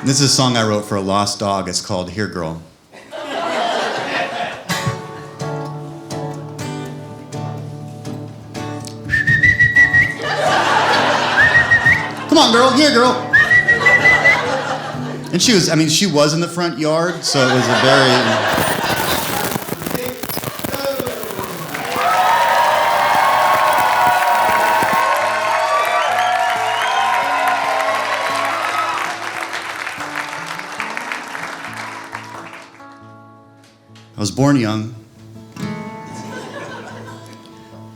This is a song I wrote for a lost dog. It's called Here Girl. Come on, girl, here, girl. And she was in the front yard, so it was a very... I was born young.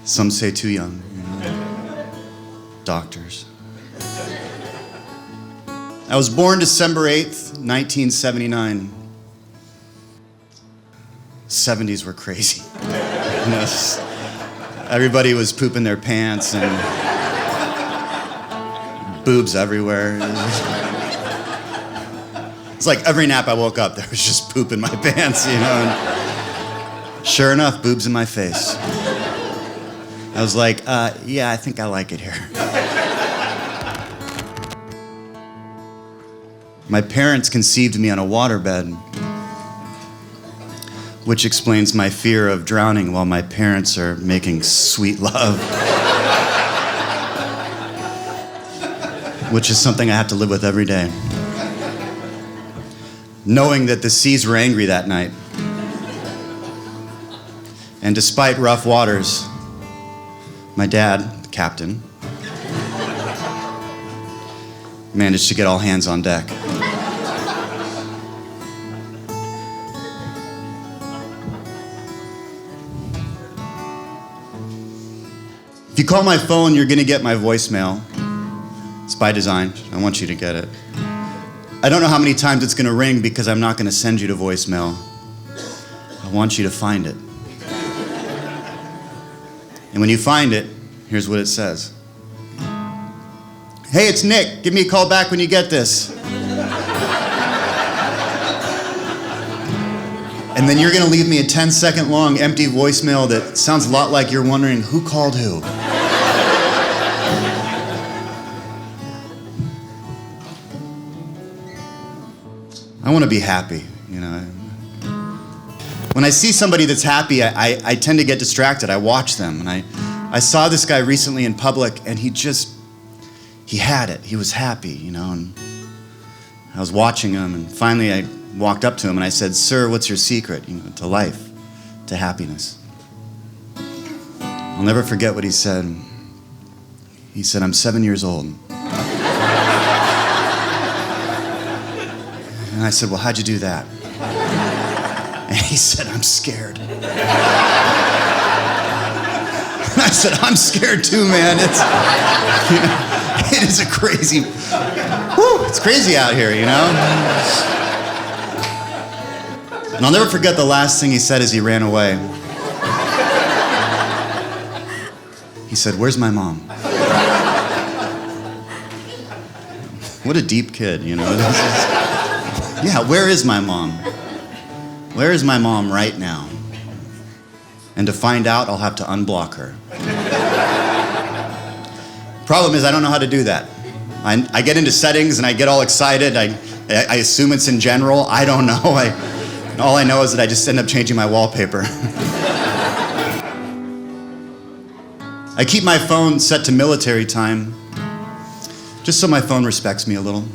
Some say too young, you know. Doctors. I was born December 8th, 1979. 70s were crazy. You know, everybody was pooping their pants and boobs everywhere. It's like every nap I woke up, there was just poop in my pants, you know. And sure enough, boobs in my face. I was like, yeah, I think I like it here. My parents conceived me on a waterbed, which explains my fear of drowning while my parents are making sweet love. Which is something I have to live with every day. Knowing that the seas were angry that night. And despite rough waters, my dad, the captain, managed to get all hands on deck. If you call my phone, you're gonna get my voicemail. It's by design. I want you to get it. I don't know how many times it's gonna ring because I'm not gonna send you to voicemail. I want you to find it. And when you find it, here's what it says. Hey, it's Nick. Give me a call back when you get this. And then you're gonna leave me a 10-second long empty voicemail that sounds a lot like you're wondering who called who. I want to be happy, you know. When I see somebody that's happy, I tend to get distracted. I watch them, and I saw this guy recently in public, and he had it. He was happy, you know, and I was watching him, and finally I walked up to him and I said, "Sir, what's your secret, you know, to life, to happiness?" I'll never forget what he said. He said, "I'm 7 years old." And I said, "Well, how'd you do that?" And he said, "I'm scared." And I said, "I'm scared too, man. It is a crazy, it's crazy out here, you know?" And I'll never forget the last thing he said as he ran away. He said, "Where's my mom?" What a deep kid, you know? Yeah, where is my mom? Where is my mom right now? And to find out, I'll have to unblock her. Problem is, I don't know how to do that. I get into settings and I get all excited. I assume it's in general. I don't know. All I know is that I just end up changing my wallpaper. I keep my phone set to military time, just so my phone respects me a little.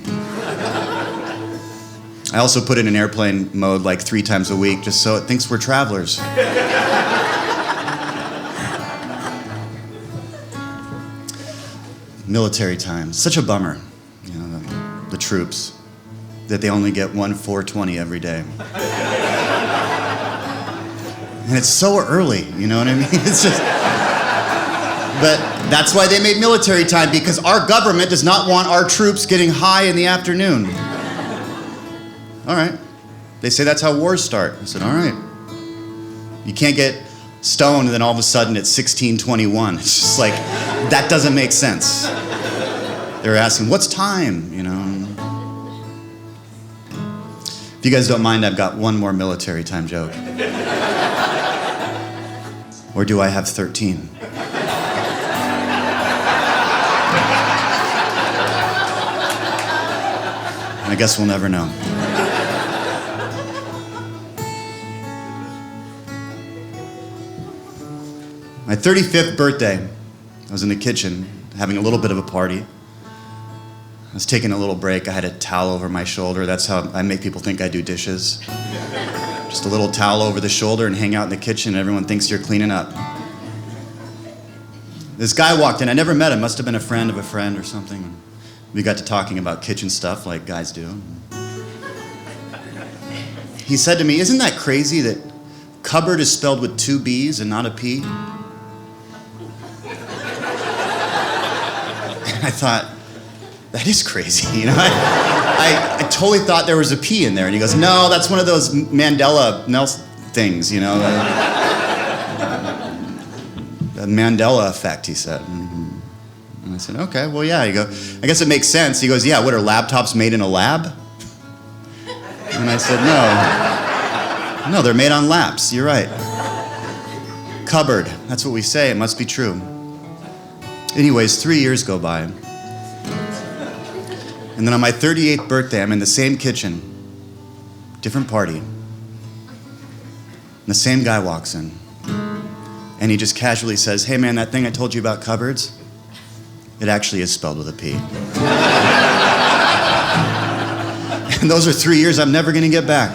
I also put it in airplane mode like 3 times a week, just so it thinks we're travelers. Military time, such a bummer, you know, the troops, that they only get 1 420 every day. And it's so early, you know what I mean? It's just, but that's why they made military time, because our government does not want our troops getting high in the afternoon. All right. They say that's how wars start. I said, all right. You can't get stoned and then all of a sudden it's 1621. It's just like, that doesn't make sense. They're asking, what's time, you know? If you guys don't mind, I've got one more military time joke. Or do I have 13? I guess we'll never know. My 35th birthday, I was in the kitchen having a little bit of a party. I was taking a little break. I had a towel over my shoulder. That's how I make people think I do dishes. Just a little towel over the shoulder and hang out in the kitchen and everyone thinks you're cleaning up. This guy walked in. I never met him. Must have been a friend of a friend or something. We got to talking about kitchen stuff like guys do. He said to me, "Isn't that crazy that cupboard is spelled with 2 B's and not a P?" I thought, that is crazy, you know? I totally thought there was a P in there. And he goes, "No, that's one of those Mandela things, you know? The Mandela Effect," he said. And I said, "Okay, well, yeah." He goes, "I guess it makes sense." He goes, "Yeah, what, are laptops made in a lab?" And I said, No, they're made on laps. You're right. Cupboard, that's what we say. It must be true. Anyways, 3 years go by. And then on my 38th birthday, I'm in the same kitchen, different party. And the same guy walks in. And he just casually says, "Hey man, that thing I told you about cupboards, it actually is spelled with a P." And those are 3 years I'm never gonna get back.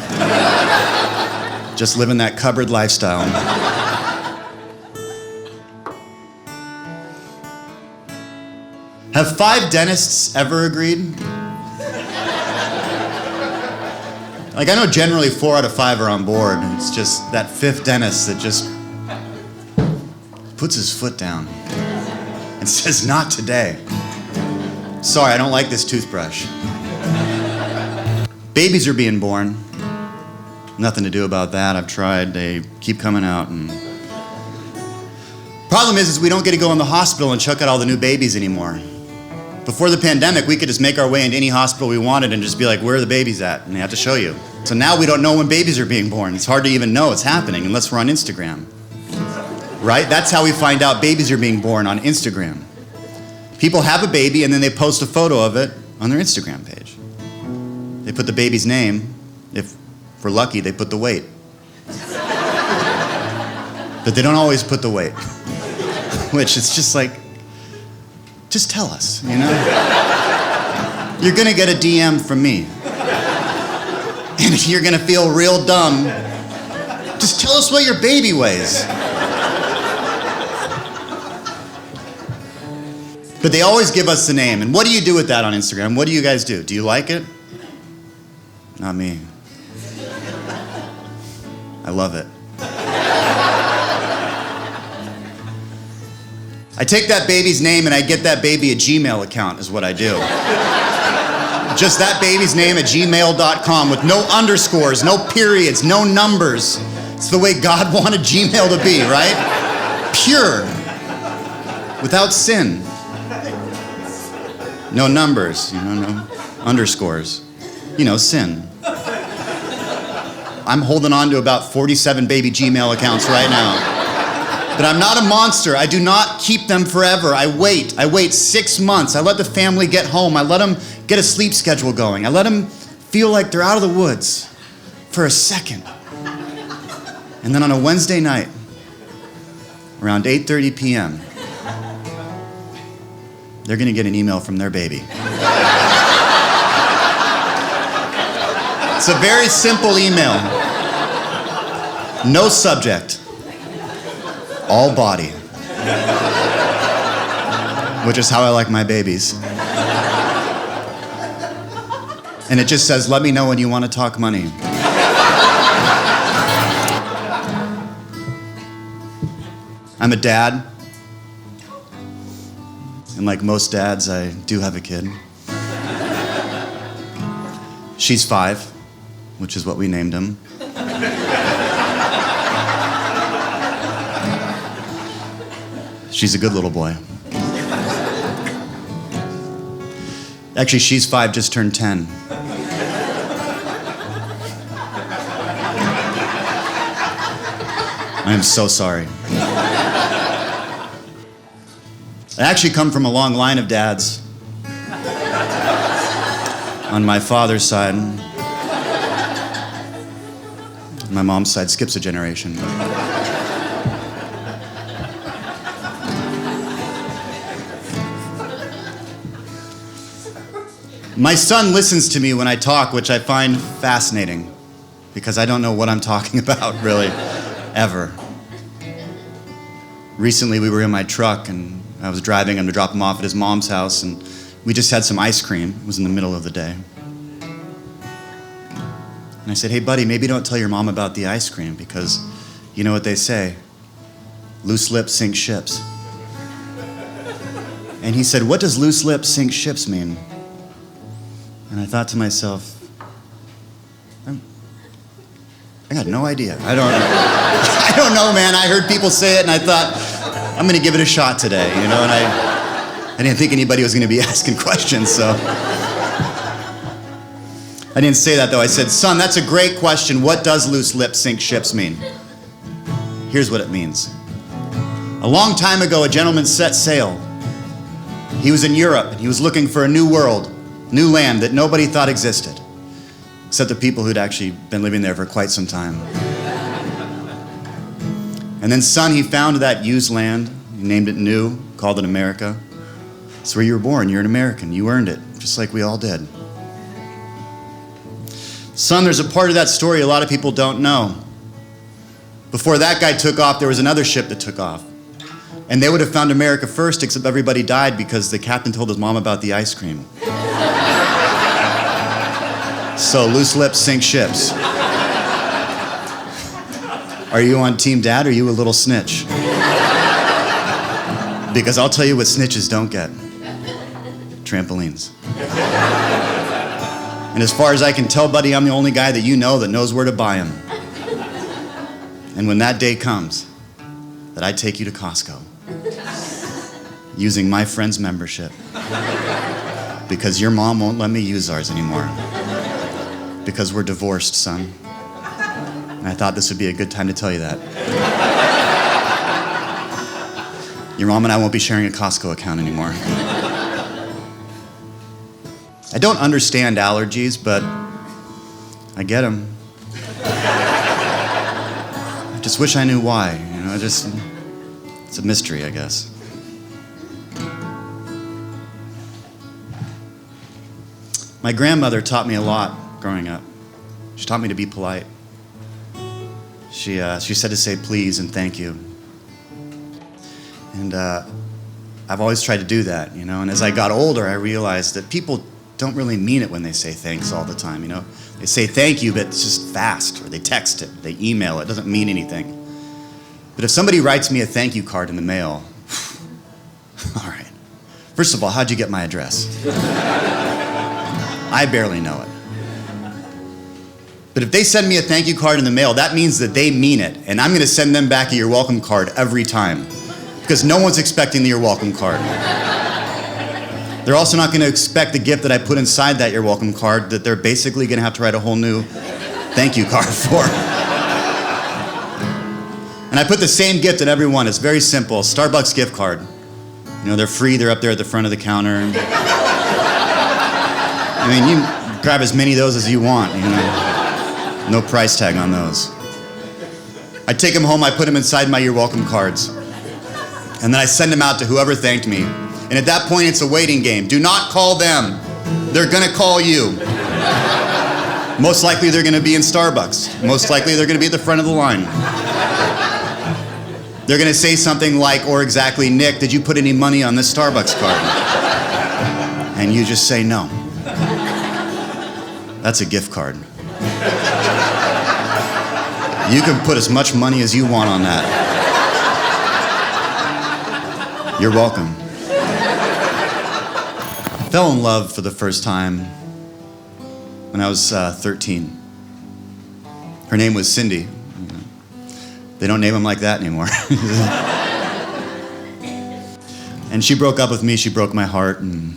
Just living that cupboard lifestyle. Have 5 dentists ever agreed? Like, I know generally 4 out of 5 are on board. It's just that 5th dentist that just puts his foot down and says, "Not today. Sorry, I don't like this toothbrush." Babies are being born. Nothing to do about that. I've tried. They keep coming out. And problem is we don't get to go in the hospital and check out all the new babies anymore. Before the pandemic, we could just make our way into any hospital we wanted and just be like, "Where are the babies at?" And they have to show you. So now we don't know when babies are being born. It's hard to even know it's happening unless we're on Instagram. Right? That's how we find out babies are being born, on Instagram. People have a baby and then they post a photo of it on their Instagram page. They put the baby's name. If we're lucky, they put the weight. But they don't always put the weight. Which it's just like, just tell us, you know? You're gonna get a DM from me. And if you're gonna feel real dumb, just tell us what your baby weighs. But they always give us the name. And what do you do with that on Instagram? What do you guys do? Do you like it? Not me. I love it. I take that baby's name and I get that baby a Gmail account is what I do. Just that baby's name at gmail.com with no underscores, no periods, no numbers. It's the way God wanted Gmail to be, right? Pure. Without sin. No numbers, you know, no underscores. You know, sin. I'm holding on to about 47 baby Gmail accounts right now. But I'm not a monster. I do not keep them forever. I wait 6 months. I let the family get home. I let them get a sleep schedule going. I let them feel like they're out of the woods for a second. And then on a Wednesday night, around 8:30 p.m., they're gonna get an email from their baby. It's a very simple email. No subject. All body. Which is how I like my babies. And it just says, "Let me know when you want to talk money." I'm a dad. And like most dads, I do have a kid. She's 5, which is what we named him. She's a good little boy. Actually, she's 5, just turned 10. I am so sorry. I actually come from a long line of dads. on my father's side. My mom's side skips a generation. My son listens to me when I talk, which I find fascinating, because I don't know what I'm talking about, really, ever. Recently, we were in my truck, and I was driving him to drop him off at his mom's house, and we just had some ice cream. It was in the middle of the day. And I said, hey, buddy, maybe don't tell your mom about the ice cream, because you know what they say, loose lips sink ships. And he said, what does loose lips sink ships mean? And I thought to myself, I got no idea. I don't know, man. I heard people say it, and I thought, I'm going to give it a shot today, you know, and I didn't think anybody was going to be asking questions, so. I didn't say that, though. I said, son, that's a great question. What does loose lips sink ships mean? Here's what it means. A long time ago, a gentleman set sail. He was in Europe, and he was looking for a new world, new land that nobody thought existed, except the people who'd actually been living there for quite some time. And then, son, he found that used land. He named it New, called it America. It's where you were born. You're an American. You earned it, just like we all did. Son, there's a part of that story a lot of people don't know. Before that guy took off, there was another ship that took off. And they would have found America first, except everybody died because the captain told his mom about the ice cream. So loose lips sink ships. Are you on Team Dad, or are you a little snitch? Because I'll tell you what snitches don't get. Trampolines. And as far as I can tell, buddy, I'm the only guy that you know that knows where to buy them. And when that day comes, that I take you to Costco, using my friend's membership, because your mom won't let me use ours anymore. Because we're divorced, son. And I thought this would be a good time to tell you that. Your mom and I won't be sharing a Costco account anymore. I don't understand allergies, but I get them. I just wish I knew why, you know, it's a mystery, I guess. My grandmother taught me a lot growing up. She taught me to be polite. She said to say please and thank you. And I've always tried to do that, you know, and as I got older, I realized that people don't really mean it when they say thanks all the time, you know. They say thank you, but it's just fast, or they text it, they email it, doesn't mean anything. But if somebody writes me a thank you card in the mail, all right. First of all, how'd you get my address? I barely know it. But if they send me a thank you card in the mail, that means that they mean it, and I'm gonna send them back a you're welcome card every time, because no one's expecting the you're welcome card. They're also not gonna expect the gift that I put inside that you're welcome card that they're basically gonna have to write a whole new thank you card for. And I put the same gift in every one. It's very simple, Starbucks gift card. You know, they're free, they're up there at the front of the counter. I mean, you can grab as many of those as you want, you know. No price tag on those. I take them home, I put them inside my you're welcome cards. And then I send them out to whoever thanked me. And at that point, it's a waiting game. Do not call them. They're gonna call you. Most likely they're gonna be in Starbucks. Most likely they're gonna be at the front of the line. They're gonna say something like, or exactly, Nick, did you put any money on this Starbucks card? And you just say no. That's a gift card. You can put as much money as you want on that. You're welcome. I fell in love for the first time when I was 13. Her name was Cindy. They don't name them like that anymore. And she broke up with me, she broke my heart. And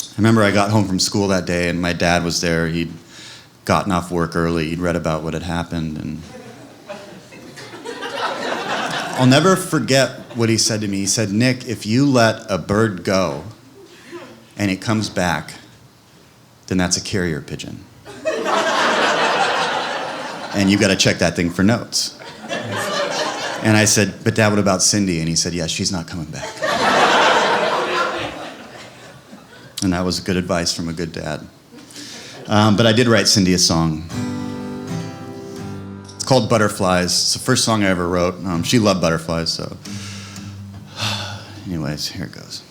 I remember I got home from school that day and my dad was there. He'd gotten off work early, he'd read about what had happened. And I'll never forget what he said to me. He said, Nick, if you let a bird go and it comes back, then that's a carrier pigeon. And you gotta check that thing for notes. And I said, but Dad, what about Cindy? And he said, yeah, she's not coming back. And that was good advice from a good dad. But I did write Cindy a song. It's called Butterflies. It's the first song I ever wrote. She loved butterflies, so. Anyways, here it goes.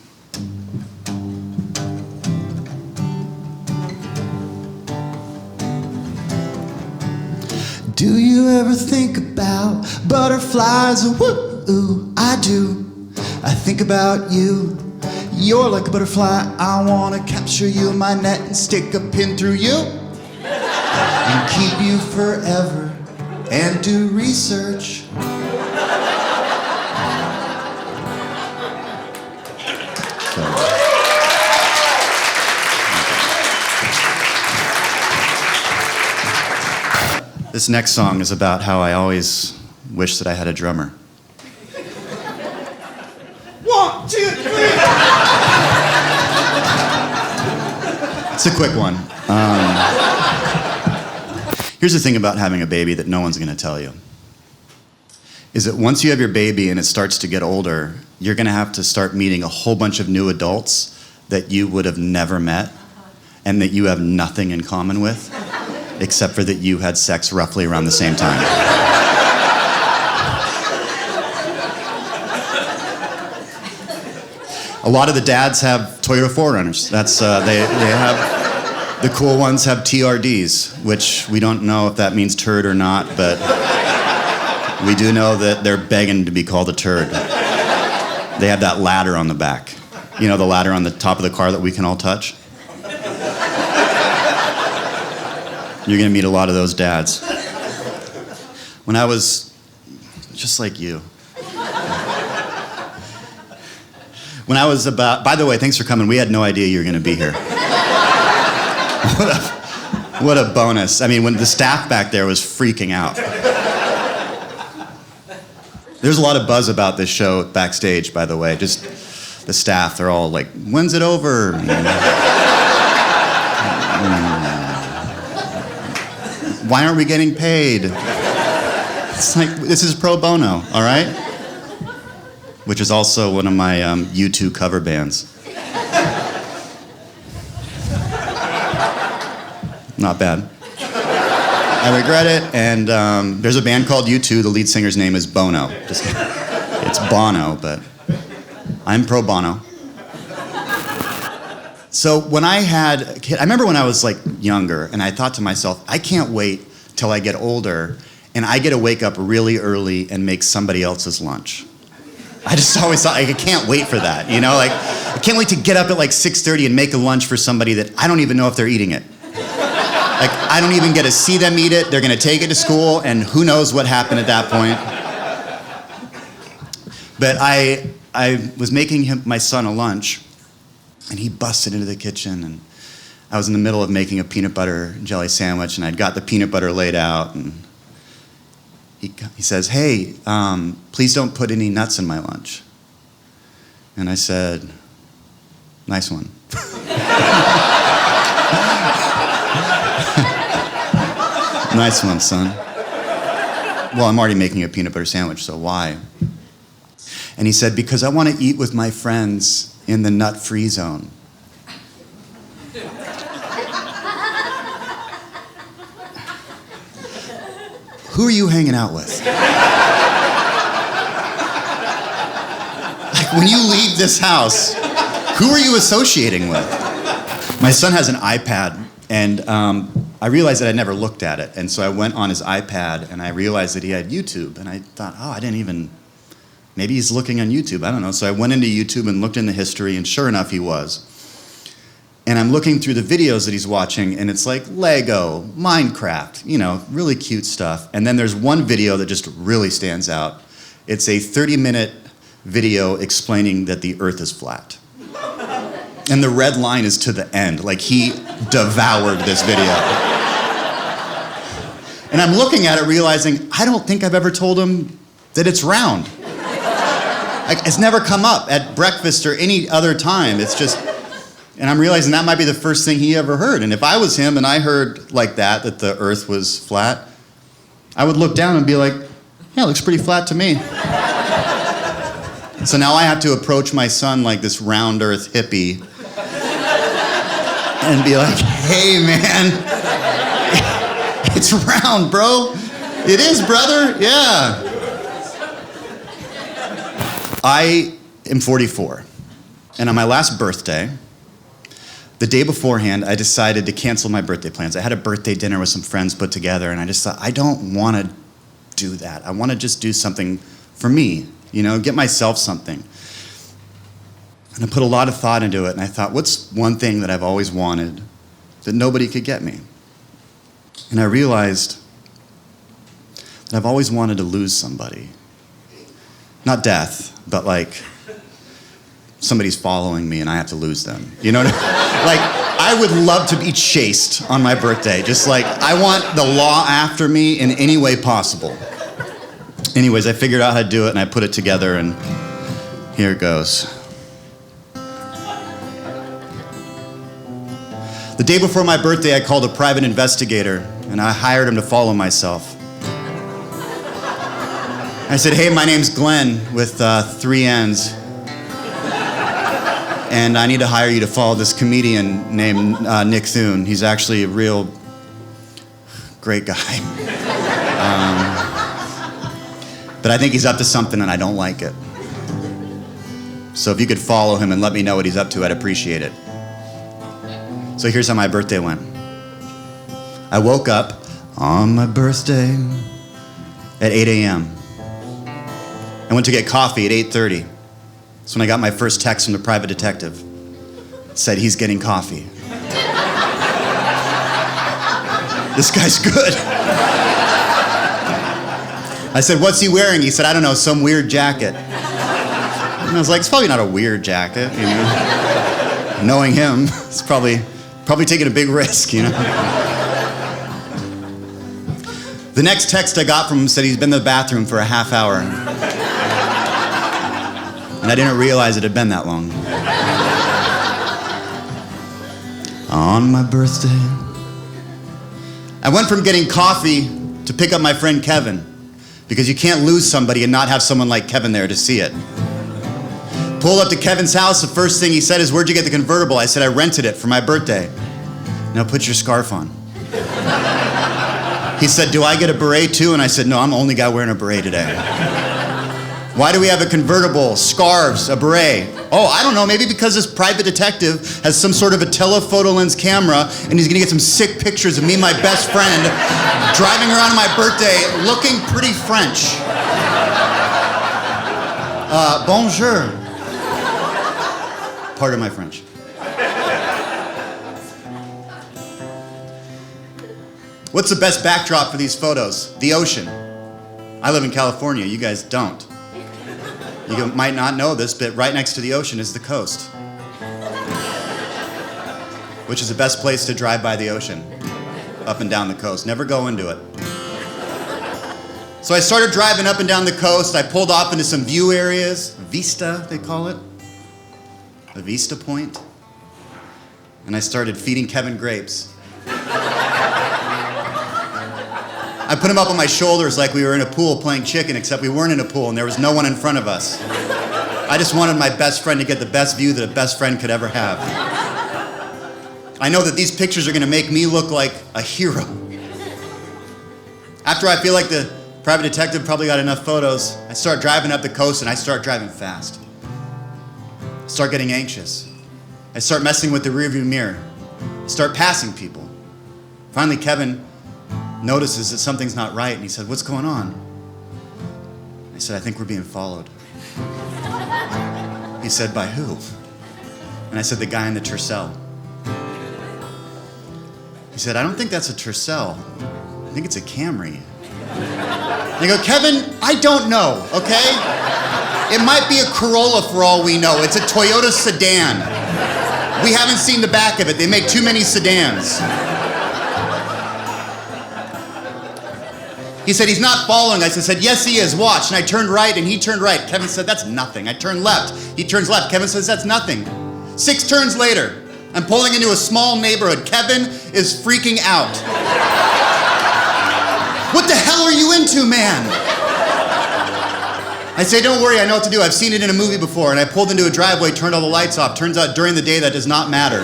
Do you ever think about butterflies? Ooh, I do. I think about you. You're like a butterfly. I wanna capture you in my net and stick a pin through you and keep you forever and do research. This next song is about how I always wish that I had a drummer. 1, 2, 3. It's a quick one. Here's the thing about having a baby that no one's gonna tell you. Is that once you have your baby and it starts to get older, you're gonna have to start meeting a whole bunch of new adults that you would have never met and that you have nothing in common with, except for that you had sex roughly around the same time. A lot of the dads have Toyota 4Runners. That's they have, the cool ones have TRDs, which we don't know if that means turd or not, but we do know that they're begging to be called a turd. They have that ladder on the back. You know, the ladder on the top of the car that we can all touch? You're gonna meet a lot of those dads. When I was just like you. When I was about, by the way, thanks for coming. We had no idea you were gonna be here. What a bonus. I mean, when the staff back there was freaking out. There's a lot of buzz about this show backstage, by the way. Just the staff, they're all like, when's it over? Why aren't we getting paid? It's like, this is pro bono, all right? Which is also one of my U2 cover bands. Not bad. I regret it, and there's a band called U2, the lead singer's name is Bono. Just kidding. It's Bono, but I'm pro bono. So when I had a kid, I remember when I was like younger, and I thought to myself, I can't wait till I get older, and I get to wake up really early and make somebody else's lunch. I just always thought, I can't wait for that, you know? Like, I can't wait to get up at like 6:30 and make a lunch for somebody that I don't even know if they're eating it. Like, I don't even get to see them eat it. They're gonna take it to school, and who knows what happened at that point. But I was making my son a lunch, and he busted into the kitchen, and I was in the middle of making a peanut butter and jelly sandwich, and I'd got the peanut butter laid out, and he says, hey, please don't put any nuts in my lunch. And I said, nice one. Nice one, son. Well, I'm already making a peanut butter sandwich, so why? And he said, because I want to eat with my friends in the nut-free zone. Who are you hanging out with? Like, when you leave this house, who are you associating with? My son has an iPad, and I realized that I'd never looked at it. And so I went on his iPad, and I realized that he had YouTube. And I thought, oh, maybe he's looking on YouTube. I don't know. So I went into YouTube and looked in the history, and sure enough, he was. And I'm looking through the videos that he's watching, and it's like Lego, Minecraft, you know, really cute stuff. And then there's one video that just really stands out. It's a 30-minute video explaining that the Earth is flat. And the red line is to the end. Like, he devoured this video. And I'm looking at it realizing, I don't think I've ever told him that it's round. Like, it's never come up at breakfast or any other time. It's just, And I'm realizing that might be the first thing he ever heard. And if I was him and I heard like that the earth was flat, I would look down and be like, yeah, it looks pretty flat to me. So now I have to approach my son like this round earth hippie and be like, hey man, it's round, bro. It is, brother, yeah. I am 44, and on my last birthday, the day beforehand, I decided to cancel my birthday plans. I had a birthday dinner with some friends put together, and I just thought, I don't want to do that. I want to just do something for me, get myself something. And I put a lot of thought into it, and I thought, what's one thing that I've always wanted that nobody could get me? And I realized that I've always wanted to lose somebody. Not death, but like somebody's following me and I have to lose them. You know what I mean? Like, I would love to be chased on my birthday. Just like, I want the law after me in any way possible. Anyways, I figured out how to do it and I put it together and here it goes. The day before my birthday, I called a private investigator and I hired him to follow myself. I said, hey, my name's Glenn with 3 N's. And I need to hire you to follow this comedian named Nick Thune. He's actually a real great guy. But I think he's up to something and I don't like it. So if you could follow him and let me know what he's up to, I'd appreciate it. So here's how my birthday went. I woke up on my birthday at 8 a.m. I went to get coffee at 8:30. That's when I got my first text from the private detective. It said, he's getting coffee. This guy's good. I said, what's he wearing? He said, I don't know, some weird jacket. And I was like, it's probably not a weird jacket, Knowing him, it's probably taking a big risk, The next text I got from him said he's been in the bathroom for a half hour. And I didn't realize it had been that long. On my birthday, I went from getting coffee to pick up my friend Kevin, because you can't lose somebody and not have someone like Kevin there to see it. Pulled up to Kevin's house, the first thing he said is, where'd you get the convertible? I said, I rented it for my birthday. Now put your scarf on. He said, do I get a beret too? And I said, no, I'm the only guy wearing a beret today. Why do we have a convertible, scarves, a beret? Oh, I don't know, maybe because this private detective has some sort of a telephoto lens camera and he's gonna get some sick pictures of me and my best friend driving around on my birthday looking pretty French. Bonjour. Pardon my French. What's the best backdrop for these photos? The ocean. I live in California, you guys don't. You might not know this, but right next to the ocean is the coast, which is the best place to drive by the ocean, up and down the coast. Never go into it. So I started driving up and down the coast. I pulled off into some view areas, vista, they call it, a vista point. And I started feeding Kevin grapes. I put him up on my shoulders like we were in a pool playing chicken, except we weren't in a pool and there was no one in front of us. I just wanted my best friend to get the best view that a best friend could ever have. I know that these pictures are gonna make me look like a hero. After I feel like the private detective probably got enough photos, I start driving up the coast and I start driving fast. I start getting anxious. I start messing with the rearview mirror. I start passing people. Finally, Kevin notices that something's not right, and he said, what's going on? I said, I think we're being followed. He said, by who? And I said, the guy in the Tercel. He said, I don't think that's a Tercel. I think it's a Camry. And I go, Kevin, I don't know, okay? It might be a Corolla for all we know. It's a Toyota sedan. We haven't seen the back of it. They make too many sedans. He said, he's not following us. I said, yes, he is. Watch. And I turned right, and he turned right. Kevin said, that's nothing. I turned left. He turns left. Kevin says, that's nothing. 6 turns later, I'm pulling into a small neighborhood. Kevin is freaking out. What the hell are you into, man? I say, don't worry, I know what to do. I've seen it in a movie before. And I pulled into a driveway, turned all the lights off. Turns out during the day that does not matter.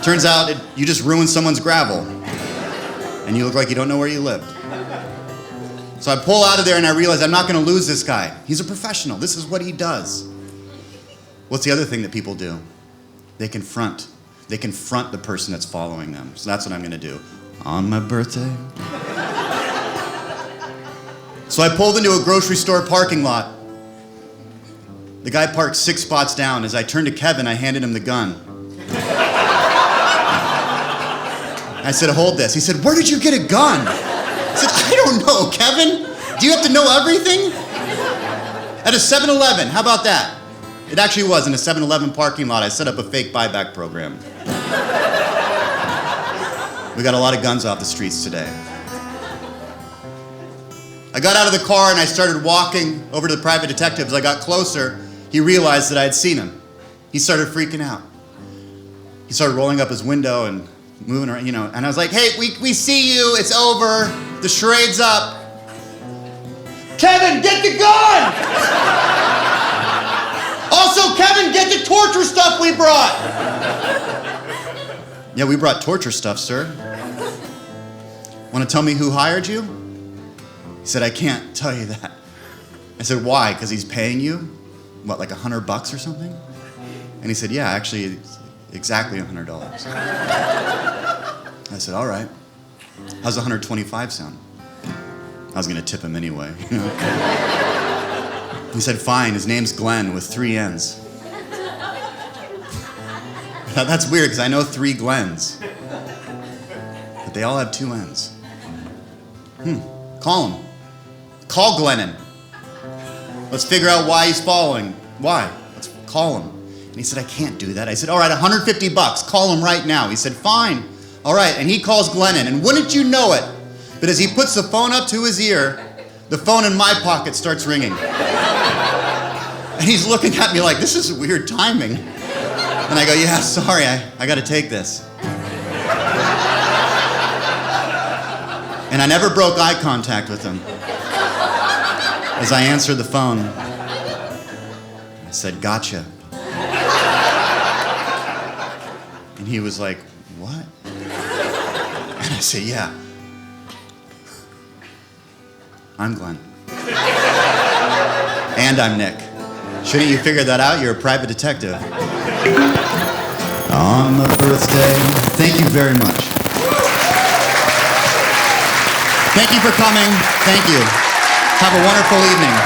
Turns out you just ruined someone's gravel. And you look like you don't know where you live. So I pull out of there and I realize I'm not gonna lose this guy. He's a professional, this is what he does. What's the other thing that people do? They confront. They confront the person that's following them. So that's what I'm gonna do. On my birthday. So I pulled into a grocery store parking lot. The guy parked 6 spots down. As I turned to Kevin, I handed him the gun. I said, hold this. He said, where did you get a gun? I said, I don't know, Kevin. Do you have to know everything? At a 7-Eleven, how about that? It actually was in a 7-Eleven parking lot. I set up a fake buyback program. We got a lot of guns off the streets today. I got out of the car and I started walking over to the private detective. As I got closer, he realized that I had seen him. He started freaking out. He started rolling up his window and moving around, and I was like, hey, we see you, it's over, the charade's up. Kevin, get the gun! Also, Kevin, get the torture stuff we brought! Yeah, we brought torture stuff, sir. Want to tell me who hired you? He said, I can't tell you that. I said, why? Because he's paying you? What, like $100 or something? And he said, yeah, actually, it's exactly $100. I said, all right. How's 125 sound? I was gonna tip him anyway. He said, fine, his name's Glenn with 3 N's. Now, that's weird, because I know 3 Glens. But they all have 2 N's. Call him. Call Glennon. Let's figure out why he's following. Why? Let's call him. And he said, I can't do that. I said, all right, $150. Call him right now. He said, fine. All right, and he calls Glennon. And wouldn't you know it, but as he puts the phone up to his ear, the phone in my pocket starts ringing. And he's looking at me like, this is weird timing. And I go, yeah, sorry, I gotta take this. And I never broke eye contact with him. As I answered the phone, I said, gotcha. And he was like, what? And I said, yeah. I'm Glenn. And I'm Nick. Shouldn't you figure that out? You're a private detective. On my birthday. Thank you very much. Thank you for coming. Thank you. Have a wonderful evening.